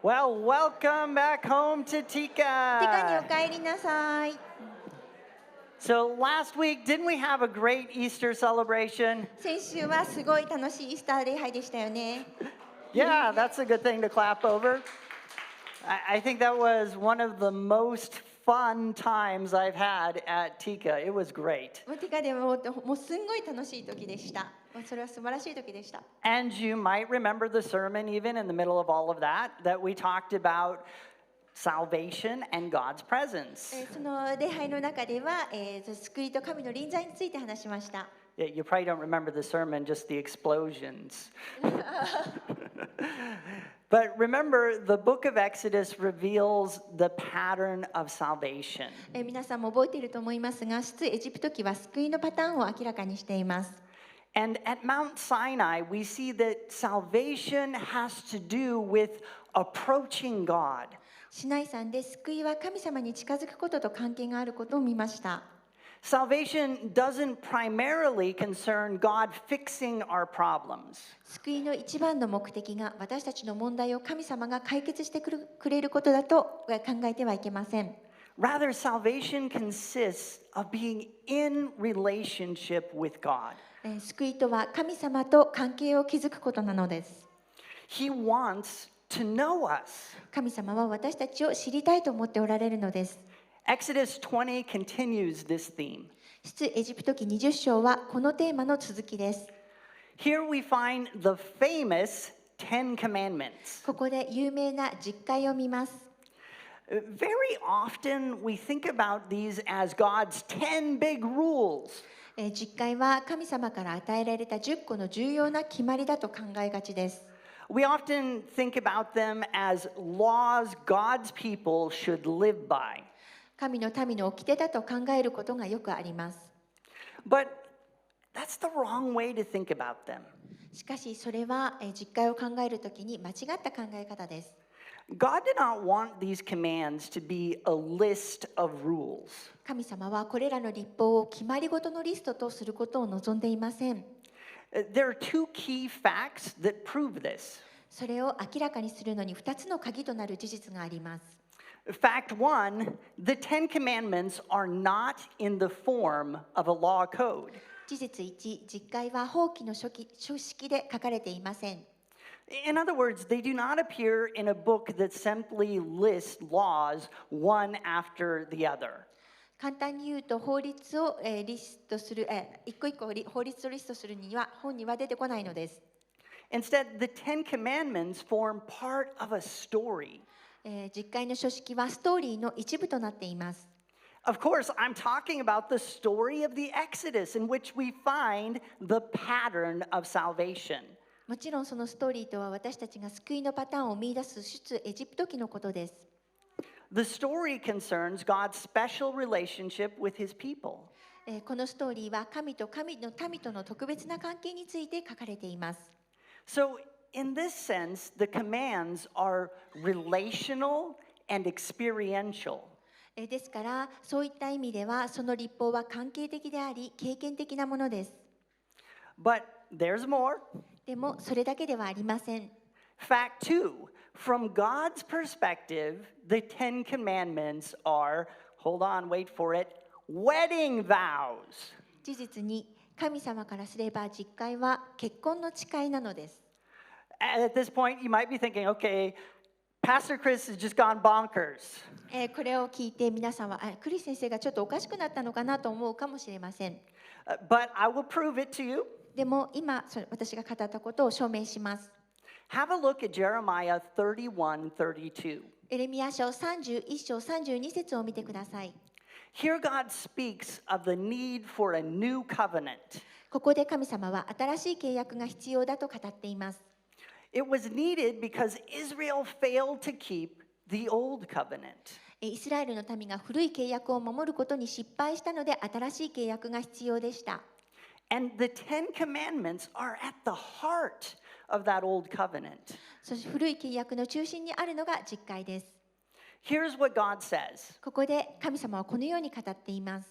Well, welcome back home to ティカにお TICA. 帰りなさい。 So last week, didn't we have a great Easter celebration? 先週はすごい楽しいイースター礼拝でしたよね。 Yeah, that's a good thing to clap over. I think that was one of the most fun times I've had at TICA. It was great. ティカでもうすんごい楽しい時でした。それは素晴らしい時でした。 And you might remember the sermon, even in the middle of all of that we talked about salvation and God's presence. その礼拝の中では、救いと神の臨在について話しました。 You probably don't remember the sermon, just the explosions. But remember, the book of Exodus reveals the pattern of salvation. 皆さんも覚えていると思いますが、出エジプト記は救いのパターンを明らかにしています。 And at Mount Sinai, we see that salvation has to do with approaching God. シナイ山で救いは神様に近づくことと関係があることを見ました。 Salvation doesn't primarily concern God fixing our problems. 救いの一番の目的が私たちの問題を神様が解決してくれることだと考えてはいけません。 Rather, salvation consists of being in relationship with God. 救いとは神様と関係を築くことなのです。 He wants to know us. 神様は私たちを知りたいと思っておられるのです。 Exodus 20 continues this theme. 出エジプト記20章はこのテーマの続きです。 Here we find the famous Ten Commandments. ここで有名な実会を見ます。 Very often we think about these as God's 10 big rules. 実会は神様から与えられた10個の重要な決まりだと考えがちです。 We often think about them as laws God's people should live by. 神の民の掟だと考えることがよくあります。 But that's the wrong way to think about them. しかしそれは実会を考えるときに間違った考え方です。 God did not want these commands to be a list of rules. 神様はこれらの立法を決まりごとのリストとすることを望んでいません。 There are two key facts that prove this. それを明らかにするのに2つの鍵となる事実があります。 Fact one, the Ten Commandments are not in the form of a law code. 事実1、実会は法規の書式で書かれていません。 In other words, they do not appear in a book that simply lists laws one after the other. 簡単に言うと法律をリストする、一個一個法律をリストするには本には出てこないのです。 Instead, the Ten Commandments form part of a story. 実会の書式はストーリーの一部となっています。 Of course, I'm talking about the story of the Exodus in which we find the pattern of salvation. もちろんそのストーリーとは私たちが救いのパターンを見出す出エジプト記のことです。 The story concerns God's special relationship with his people. このストーリーは神と神の民との特別な関係について書かれています。 So, in this sense, the commands are relational and experiential. ですからそういった意味ではその立法は関係的であり経験的なものです。 But there's more. でもそれだけではありません。 Fact two, from God's perspective, the Ten Commandments are, hold on, wait for it, wedding vows. 事実に神様からすれば実会は結婚の誓いなのです。 At this point, you might be thinking, okay, Pastor Chris has just gone bonkers. これを聞いて皆さんはクリス先生がちょっとおかしくなったのかなと思うかもしれません。 But I will prove it to you. でも今私が語ったことを証明します。 Have a look at Jeremiah 31:32. エレミヤ書31章32節を見てください。 Here God speaks of the need for a new covenant. ここで神様は新しい契約が必要だと語っています。 It was needed because Israel failed to keep the old covenant. イスラエルの民が古い契約を守ることに失敗したので新しい契約が必要でした。 And the Ten Commandments are at the heart of that old covenant. そして古い契約の中心にあるのが実会です。 Here's what God says. ここで神様はこのように語っています。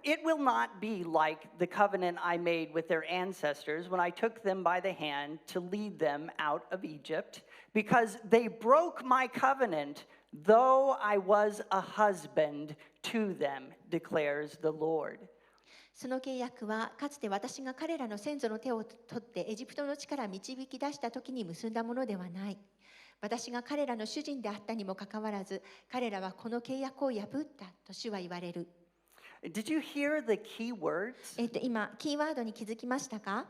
It will not be like the covenant I made with their ancestors when I took them by the hand to lead them out of Egypt, because they broke my covenant, though I was a husband to them, declares the Lord. その契約はかつて私が彼らの先祖の手を取ってエジプトの地から導き出した時に結んだものではない。私が彼らの主人であったにもかかわらず、彼らはこの契約を破ったと主は言われる。Did you hear the key words? 今、キーワードに気づきましたか？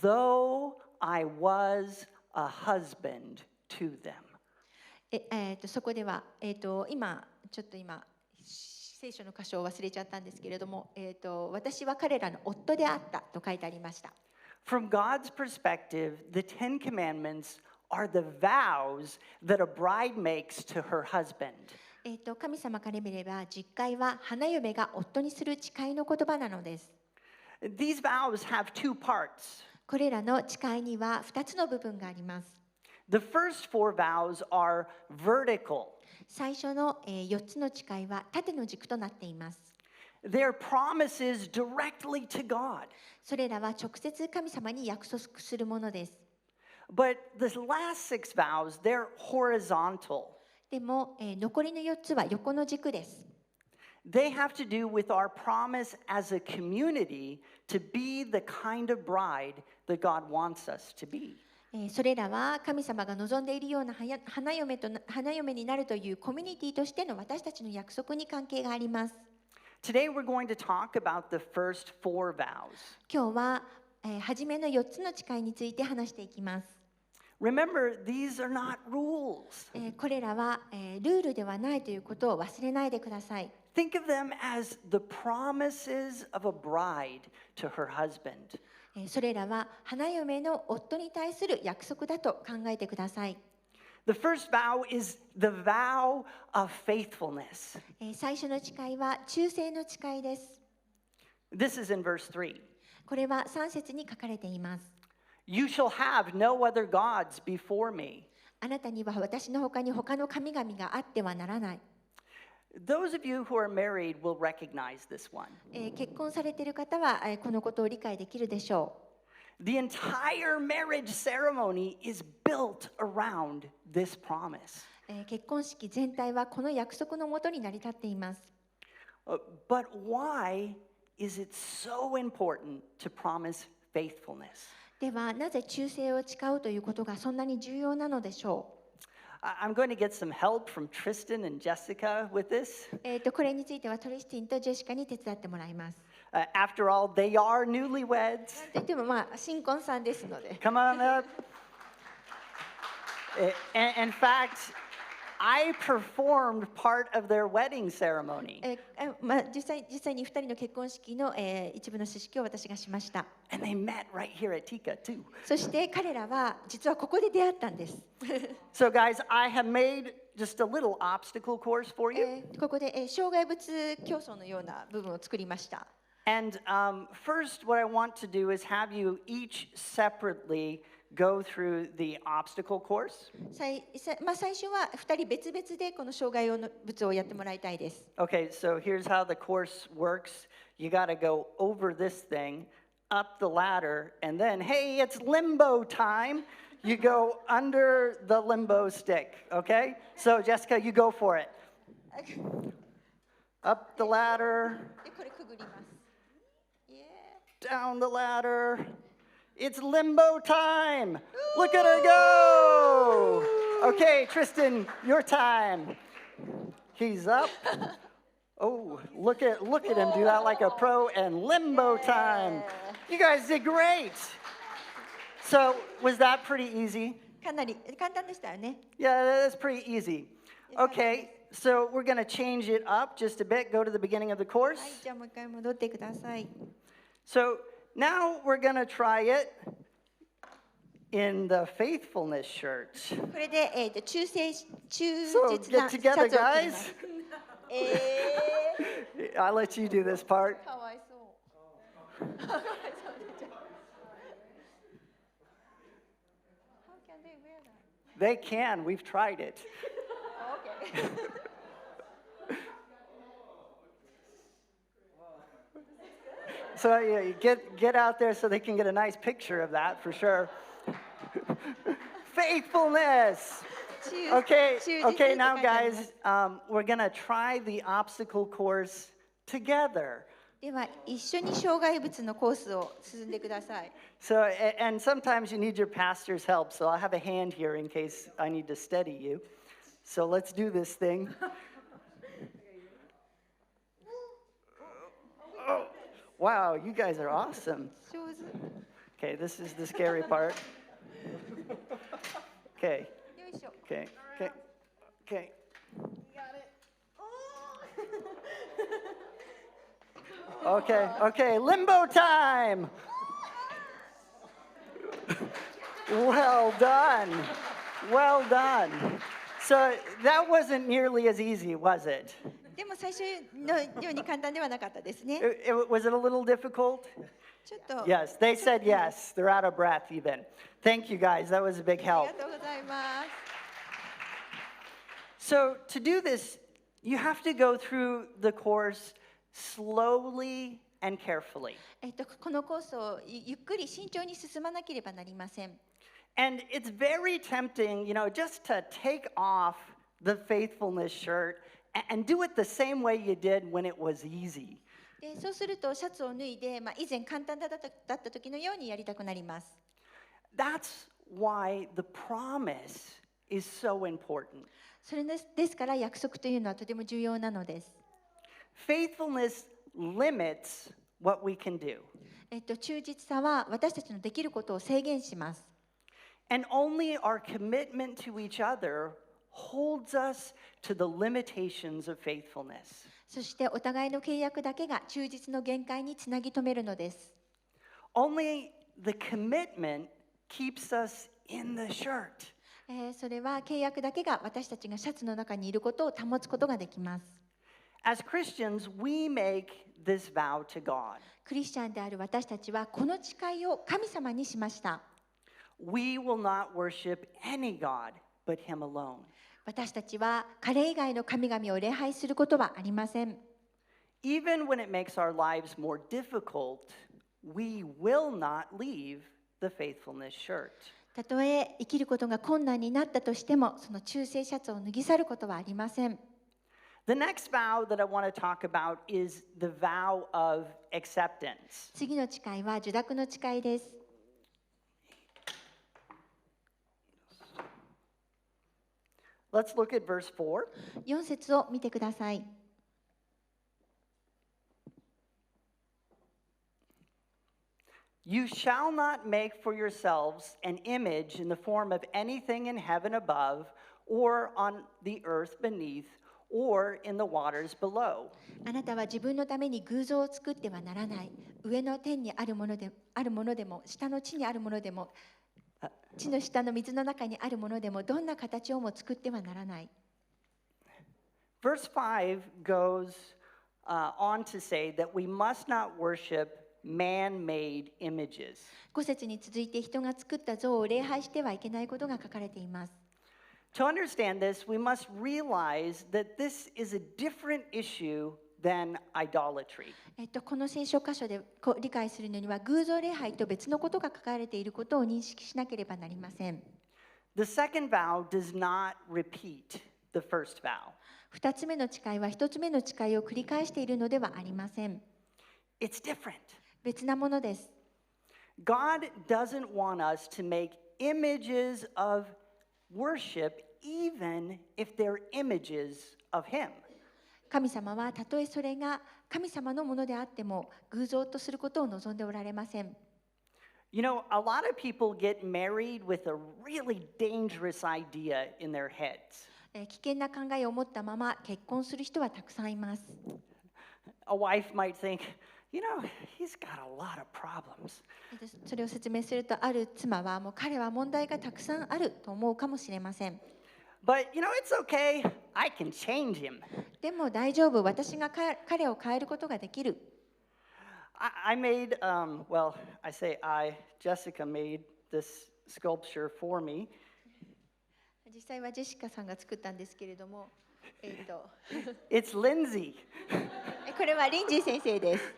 Though I was a husband to them. そこでは、今聖書の箇所を忘れちゃったんですけれども、私は彼らの夫であったと書いてありました。From God's perspective, the Ten Commandments are the vows that a bride makes to her husband. 神様から見れば、実戒は花嫁が夫にする誓いの言葉なのです。These vows have two parts. これらの誓いには2つの部分があります。The first four vows are vertical. 最初の4つの誓いは縦の軸となっています。They're promises directly to God. それらは直接神様に約束するものです。But the last six vows, they're horizontal. でも、残りの4つは横の軸です。They have to do with our promise as a community to be the kind of bride that God wants us to be. それらは神様が望んでいるような花嫁になるというコミュニティとしての私たちの約束に関係があります。Today we're going to talk about the first four vows. 今日は、初めの4つの誓いについて話していきます。Remember, these are not rules. これらは、ルールではないということを忘れないでください。Think of them as the promises of a bride to her husband. それらは花嫁の夫に対する約束だと考えてください。The first vow is the vow of faithfulness. 最初の誓いは忠誠の誓いです。This is in verse 3. これは3節に書かれています。You shall have no other gods before me. あなたには私の他に他の神々があってはならない。Those of you who are married will recognize this one. 結婚されている方はこのことを理解できるでしょう。The entire marriage ceremony is built around this promise. 結婚式全体はこの約束のもとに成り立っています。But why is it so important to promise faithfulness? ではなぜ忠誠を誓うということがそんなに重要なのでしょう。I'm going to get some help from Tristan and Jessica with this. これについてはトリスティンとジェシカに手伝ってもらいます。After all, they are newlyweds. といっても新婚さんですので。Come on up. In fact, I performed part of their wedding ceremony. 実際に2人の結婚式の、一部の式を私がしました。And they met right here at TICA too. そして彼らは実はここで出会ったんです。So guys, I have made just a little obstacle course for you. ここで、障害物競争のような部分を作りました。And first, what I want to do is have you each separately go through the obstacle course. 最初は2人別々でこの障害物をやってもらいたいです。Okay, so here's how the course works. You got to go over this thing, up the ladder, and then, hey, it's limbo time. You go under the limbo stick, okay? So Jessica, you go for it. Up the ladder. でこれくぐります。Down the ladder. It's limbo time. Look at her go. Okay, Tristan, your time. He's up. Oh, look at him do that like a pro, and limbo time. You guys did great. So, was that pretty easy? かなり簡単でしたよね。Yeah, that's pretty easy. Okay, so we're going to change it up just a bit. Go to the beginning of the course. はい、じゃあもう一回戻ってください。So, now we're going to try it in the faithfulness shirt. これで、忠実 So な get シャツを着 together, ています guys. I'll let you do this part. かわいそう。How can they wear that? They can. We've tried it. Okay. So yeah, get out there so they can get a nice picture of that for sure. Faithfulness. Okay, now guys, we're gonna try the obstacle course together. では一緒に障害物のコースを進んでください。 So, and sometimes you need your pastor's help, so I'll have a hand here in case I need to steady you. So let's do this thing. Oh, wow, you guys are awesome. 上手。 Okay, this is the scary part. Okay, よいしょ。 okay, okay. Okay, limbo time. Well done. So that wasn't nearly as easy, was it? でも最初のように簡単ではなかったですね。 Was it a little difficult? ちょっと。 Yes, they said yes. They're out of breath even. Thank you guys. That was a big あ help. りがとうございます。 So to do this, you have to go through the course slowly and carefully. このコースをゆっくり慎重に進まなければなりません。 And it's very tempting, just to take off the faithfulness shirt and do it the same way you did when it was easy. でそうするとシャツを脱いで、以前簡単だった時のようにやりたくなります。 That's why the promise is so important. それですから約束というのはとても重要なのです。 Faithfulness limits what we can do. 忠実さは私たちのできることを制限します。 And only our commitment to each other holds us to the limitations of faithfulness. そしてお互いの契約だけが忠実の限界につなぎ止めるのです。 Only the commitment keeps us in the shirt. それは契約だけが私たちがシャツの中にいることを保つことができます。 As Christians, we make this vow to God. クリスチャンである私たちはこの誓いを神様にしました。 We will not worship any God but Him alone. 私たちは彼以外の神々を礼拝することはありません。 Even when it makes our lives more difficult, we will not leave the faithfulness shirt. たとえ生きることが困難になったとしても、その忠誠シャツを脱ぎ去ることはありません。 The next vow that I want to talk about is the vow of acceptance. 次の誓いは受諾の誓いです。 Let's look at verse 4. 4節を見てください。 You shall not make for yourselves an image in the form of anything in heaven above, or on the earth beneath, or in the waters below. あなたは自分のために偶像を作ってはならない。上の天にあるものでも、下の地にあるものでも、地の下の水の中にあるものでも、どんな形をも作ってはならない。 Verse 5 goes on to say that we must not worship man-made images. 5節に続いて人が作った像を礼拝してはいけないことが書かれています。 To understand this, we must realize that this is a different issue than idolatry. この聖書箇所で理解するのには、偶像礼拝と別のことが書かれていることを認識しなければなりません。 The second vow does not repeat the first vow. 2つ目の誓いは1つ目の誓いを繰り返しているのではありません。 It's different. 別なものです。 God doesn't want us to make images of worship even if they're images of Him. 神様はたとえそれが神様のものであっても偶像とすることを望んでおられません。 You know, a lot of people get married with a really dangerous idea in their heads. 危険な考えを持ったまま結婚する人はたくさんいます。 A wife might think, you know, he's got a lot of problems. それを説明すると、ある妻はもう彼は問題がたくさんあると思うかもしれません。 But, you know, it's okay. I can change him. でも大丈夫、私が彼を変えることができる。 I made, well, I say Jessica made this sculpture for me. 実際はジェシカさんが作ったんですけれども、It's Lindsay. これはリンジー先生です。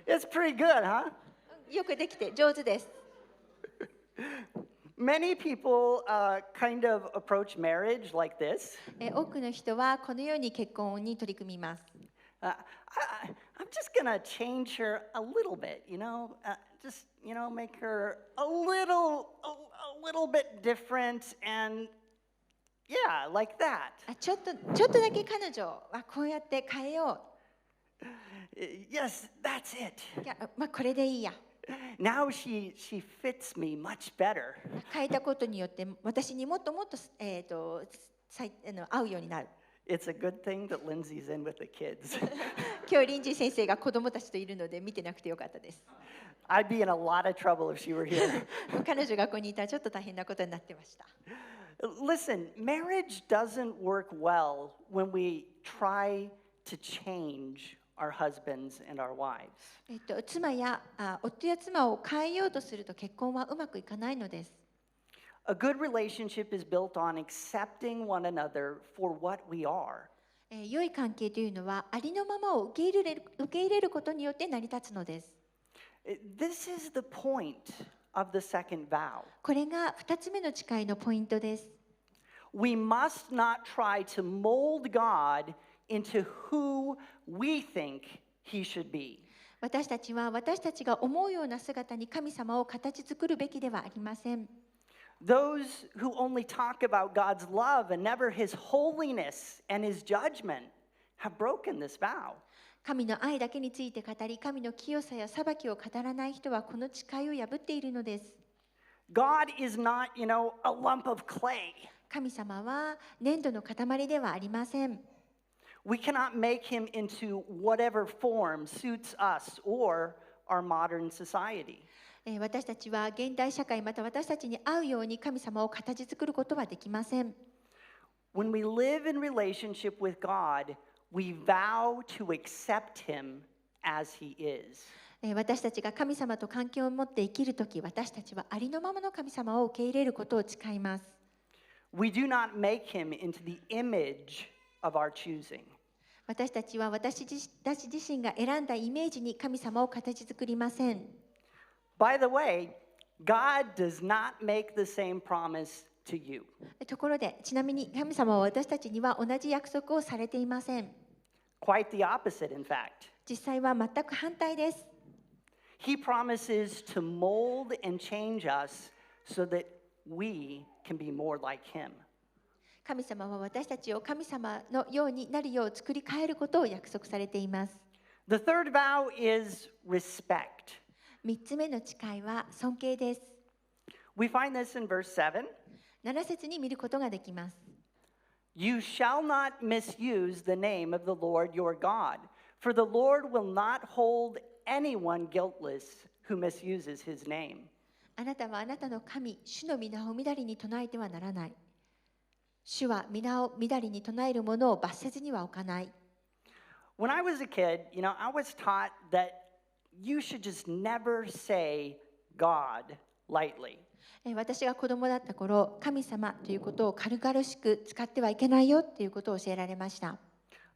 It's pretty good, huh? よくできて上手です。Many people kind of approach marriage like this. 多くの人はこのように結婚に取り組みます。I'm just gonna change her a little bit, just make her a little bit different, and yeah, like that. ちょっとだけ彼女はこうやって変えよ Yes, that's it. う。いや、これでいいや。Now she fits me much better. 変えたことによって私にもっともっと、合うようになる。It's a good thing that Lindsay's in with the kids. 今日リンジー先生が子供たちといるので見てなくてよかったです。I'd be in a lot of trouble if she were here. 彼女がここにいたらちょっと大変なことになってました。Listen, marriage doesn't work well when we try to change our husbands and our wives. 夫や妻を変えようとすると結婚はうまくいかないのです。A good relationship is built on accepting one another for what we are. 良い関係というのはありのままを受け入れることによって成り立つのです。This is the point of the second vow. これが2つ目の誓いのポイントです。We must not try to mold God into who we think he should be. 私たちは私たちが思うような姿に神様を形作るべきではありません。Those who only talk about God's love and never his holiness and his judgment have broken this vow. 神の愛だけについて語り、神の清さや裁きを語らない人はこの誓いを破っているのです。God is not, a lump of clay. 神様は粘土の塊ではありません。We cannot make him into whatever form suits us or our modern society. 私たちは現代社会また私たちに合うように神様を形作ることはできません。When we live in relationship with God, we vow to accept him as he is. 私たちが神様と関係を持って生きるとき、私たちはありのままの神様を受け入れることを誓います。We do not make him into the image of our choosing. 私たちは私自身が選んだイメージに神様を形作りません。By the way, God does not make the same promise to you. ところで、ちなみに神様は私たちには同じ約束をされていません。Quite the opposite, in fact. 実際は全く反対です。He promises to mold and change us so that we can be more like him. 神様は私たちを神様のようになるよう作り変えることを約束されています。The third vow is respect. 3つ目の誓いは尊敬です。We find this in verse 7. 7節に見ることができます。You shall not misuse the name of the Lord your God, for the Lord will not hold anyone guiltless who misuses his name. あなたはあなたの神、主の皆をみだりに唱えてはならない。主は皆をみだりに唱える者を罰せずには置かない。When I was a kid, I was taught that you should just never say God lightly. 私が子供だった頃、神様ということを軽々しく使ってはいけないよということを教えられました。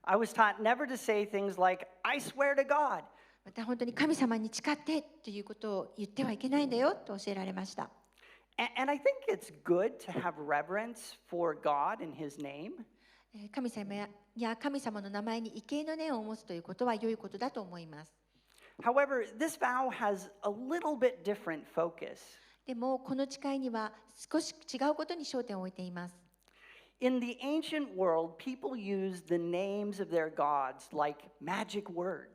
I was taught never to say things like, I swear to God. また本当に神様に誓ってということを言ってはいけないんだよと教えられました。And I think it's good to have reverence for God and his name. 神様や神様の名前に畏敬の念を持つということは良いことだと思います。However, this vow has a little bit different focus. でもこの誓いには少し違うことに焦点を置いています。In the ancient world, people used the names of their gods like magic words.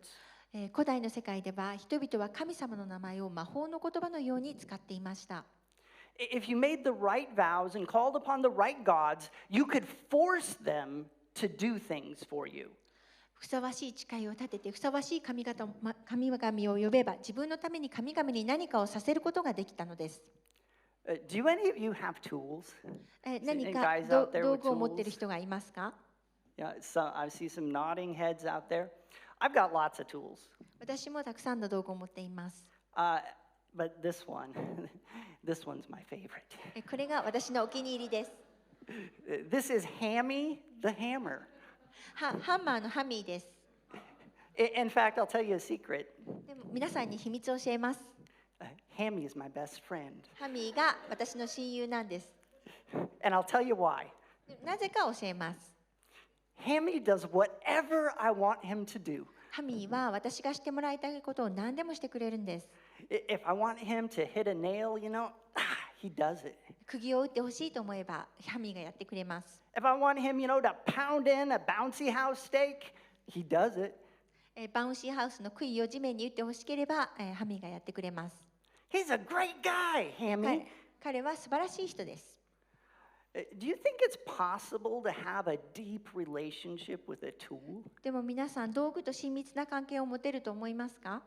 古代の世界では人々は神様の名前を魔法の言葉のように使っていました。If you made the right vows and called upon the right gods, you could force them to do things for you. ふさわしい誓いを立ててふさわしい神々を呼べば自分のために神々に何かをさせることができたのです。Do any of you have tools? 何か guys out there 道 with 具を持っている tools? 人がいますか？ Yeah, I see some nodding heads out there. I've got lots of tools. 私もたくさんの道具を持っています。But this one's my favorite. これが私のお気に入りです。This is Hammy the Hammer. ハンマーのハミーです。In fact, I'll tell you a secret. でも皆さんに秘密を教えます。Hammy is my best friend. ハミーが私の親友なんです。And I'll tell you why. なぜか教えます。Hammy does whatever I want him to do. ハミーは私がしてもらいたいことを何でもしてくれるんです。If I want him to hit a nail, he does it. 釘を打ってほしいと思えば、ハミーがやってくれます。If I want him, to pound in a bouncy house steak, he does it. バウンシーハウスの杭を地面に打ってほしければ、ハミーがやってくれます。He's a great guy, Hammy. 彼は素晴らしい人です。Do you think it's possible to have a deep relationship with a tool? でも皆さん、道具と親密な関係を持てると思いますか？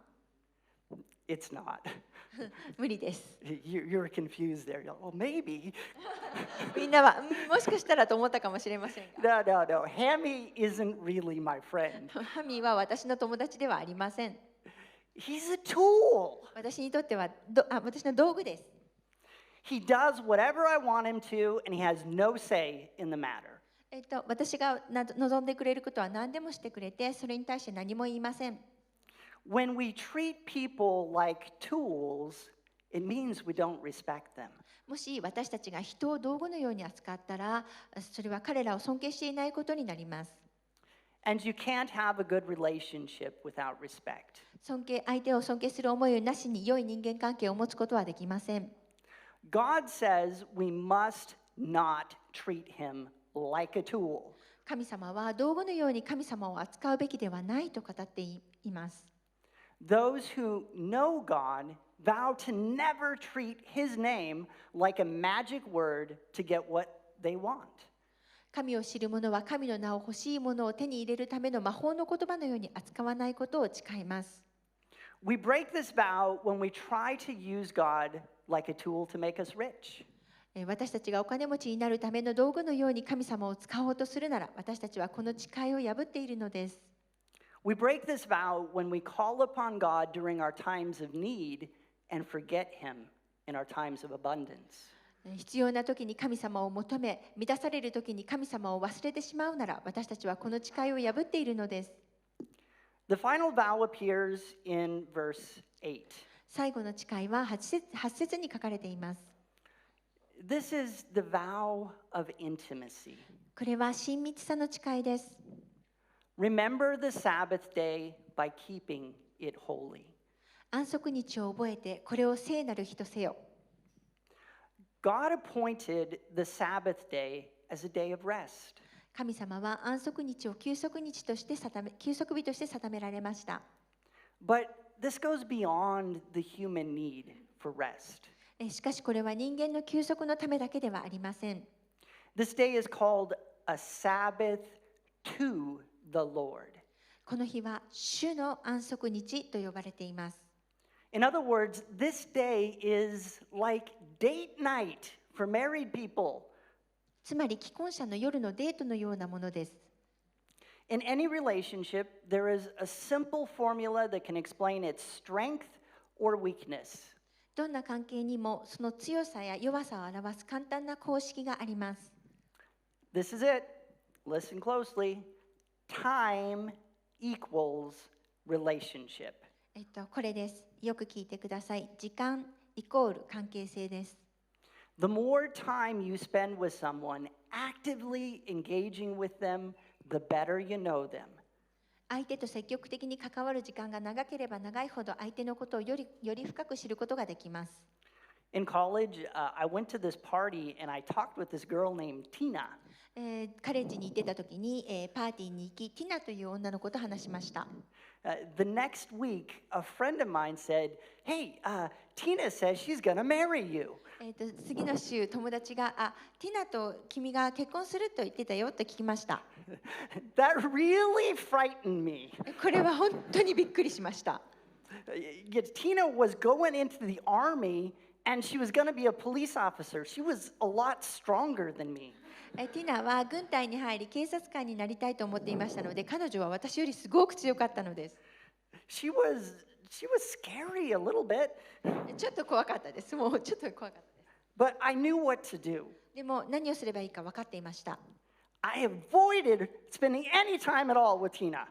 It's not. 無理です。You're confused there. Well, maybe. みんなは、もしかしたらと思ったかもしれませんが。No. Hammy isn't really my friend. ハミーは私の友達ではありません。He's a tool. 私にとっては私の道具です。He does whatever I want him to, and he has no say in the matter. 私が望んでくれることは何でもしてくれて、それに対して何も言いません。When we treat people like tools, it means we don't respect them. もし私たちが人を道具のように扱ったら、それは彼らを尊敬していないことになります。And you can't have a good relationship without respect. 相手を尊敬する思いなしに良い人間関係を持つことはできません。God says we must not treat him like a tool. 神様は道具のように神様を扱うべきではないと語っています。Those who know God vow to never treat his name like a magic word to get what they want. 神を知る者は神の名を欲しいものを手に入れるための魔法の言葉のように扱わないことを誓います。We break this vow when we try to use God like a tool to make us rich. 私たちがお金持ちになるための道具のように神様を使おうとするなら、私たちはこの誓いを破っているのです。We break this vow when we call upon God during our times of need and forget him in our times of abundance. 必要な時に神様を求め、満たされる時に神様を忘れてしまうなら、私たちはこの誓いを破っているのです。The final vow appears in verse 8. 最後の誓いは8節に書かれています。This is the vow of intimacy. これは親密さの誓いです。Remember the Sabbath day by keeping it holy. 安息日を覚えて、これを聖なる日とせよ。God appointed the Sabbath day as a day of rest. 神様は安息日を休息日として休息日として定められました。But this goes beyond the human need for rest. しかしこれは人間の休息のためだけではありません。This day is called a Sabbath to the Lord. この日は主の安息日と呼ばれています。In other words, this day is like date night for married people. つまり既婚者の夜のデートのようなものです。In any relationship, there is a simple formula that can explain its strength or weakness. どんな関係にもその強さや弱さを表す簡単な公式があります。This is it. Listen closely. Time equals relationship. これです。よく聞いてください。時間イコール関係性です。The more time you spend with someone, actively engaging with them, the better you know them. 相手と積極的に関わる時間が長ければ長いほど相手のことをより深く知ることができます。In college, I went to this party and I talked with this girl named Tina. カレッジに行ってた時に、パーティーに行き、ティナという女の子と話しました。The next week, a friend of mine said, "Hey, Tina says she's gonna marry you." 次の週、友達が、ティナと君が結婚すると言ってたよと聞きました。That really frightened me. これは本当にびっくりしました。Tina was going into the army and she was gonna be a police officer. She was a lot stronger than me. ティナは軍隊に入り警察官になりたいと思っていましたので、彼女は私よりすごく強かったのです。She was scary a little bit. ちょっと怖かったです。もうちょっと怖かったです。But I knew what to do. でも何をすればいいか分かっていました。I avoided spending any time at all with Tina.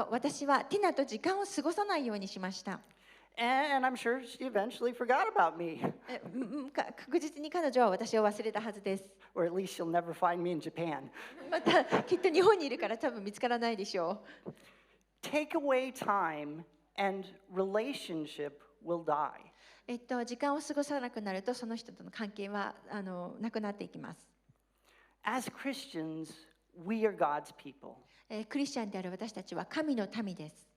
私はティナと時間を過ごさないようにしました。And I'm sure she eventually forgot about me. 確実に彼女は私を忘れたはずです。Or at least she'll never find me in Japan. またきっと日本にいるから多分見つからないでしょう。Take away time and relationship will die. 時間を過ごさなくなるとその人との関係はなくなっていきます。As Christians, we are God's people. クリスチャンである私たちは神の民です。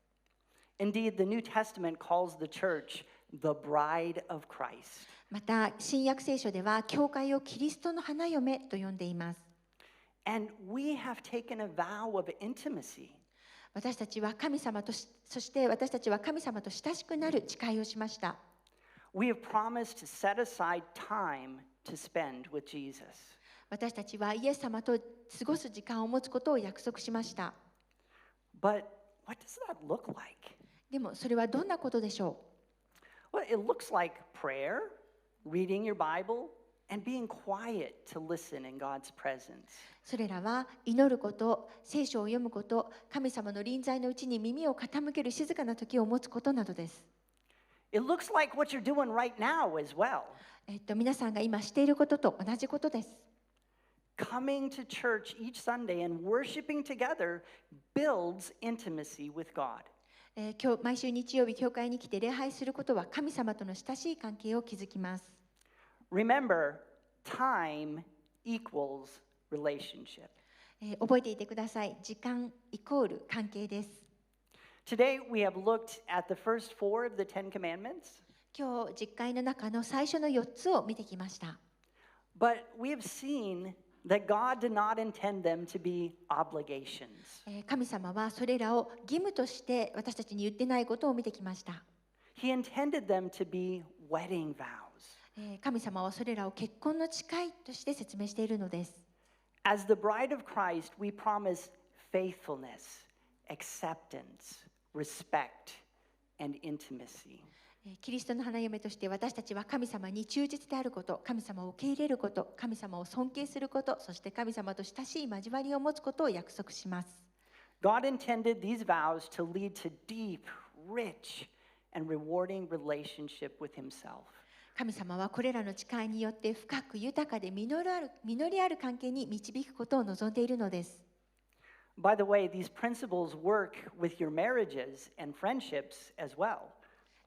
Indeed, the New Testament calls the church the bride of Christ. また新約聖書では教会をキリストの花嫁と呼んでいます。And we have taken a vow of intimacy. 私たちは神様とそして私たちは神様と親しくなる誓いをしました。We have promised to set aside time to spend with Jesus. 私たちはイエス様と過ごす時間を持つことを約束しました。But what does that look like? でもそれはどんなことでしょWell, it looks like prayer, reading your Bible, and being quiet to listen in God's presence. それらは祈ること、聖書を読むこと、神様の臨在のうちに耳を傾ける静かな時を持つことなどです。It looks like what you're doing right now as well. 皆さんが今していることと同じことです。Coming to church each Sunday and worshiping together builds intimacy with God. 毎週日曜日教会に来て礼拝することは神様との親しい関係を築きます。Remember, time equals relationship. 覚えていてください。時間イコール関係です。Today we have looked at the first four of the Ten Commandments, 今日実会の中の最初の4つを見てきました。but we have seen that God did not intend them to be obligations. 神様はそれらを義務として私たちに言ってないことを見てきました。He intended them to be wedding vows. 神様はそれらを結婚の誓いとして説明しているのです。As the bride of Christ, we promise faithfulness, acceptance, respect, and intimacy. キリストの花嫁として私たちは神様に忠実であること、神様を受け入れること、神様を尊敬すること、そして神様と親しい交わりを持つことを約束します。God intended these vows to lead to deep, rich, and rewarding relationship with Himself. 神様はこれらの誓いによって深く豊かで実りある関係に導くことを望んでいるのです。By the way, these principles work with your marriages and friendships as well.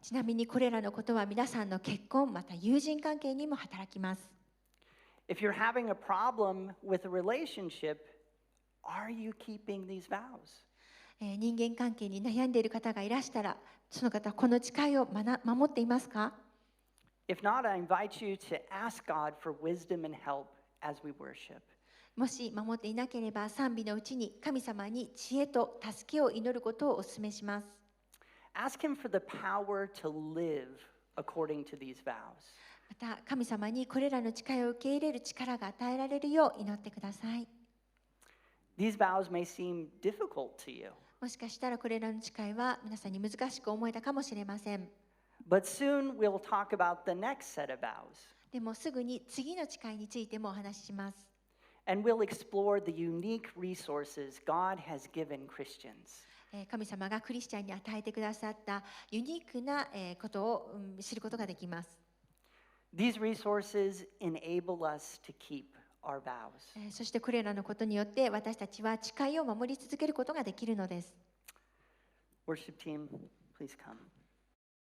ちなみにこれらのことは皆さんの結婚また友人関係にも働きます。If you're having a problem with a relationship, are you keeping these vows? 人間関係に悩んでいる方がいらしたら、その方はこの誓いを守っていますか？ If not, I invite you to ask God for wisdom and help as we worship. もし守っていなければ賛美のうちに神様に知恵と助けを祈ることをお勧めします。Ask Him for the power to live according to these vows. また神様にこれらの誓いを受け入れる力が与えられるよう祈ってください。These vows may seem difficult to you, もしかしたらこれらの誓いは皆さんに難しく思えたかもしれません。but soon we'll talk about the next set of vows, でもすぐに次の誓いについてもお話しします。and we'll explore the unique resources God has given Christians. 神様がクリスチャンに与えてくださったユニークなことを知ることができます。These resources enable us to keep our vows. そしてこれらのことによって私たちは誓いを守り続けることができるのです。Worship team, please come.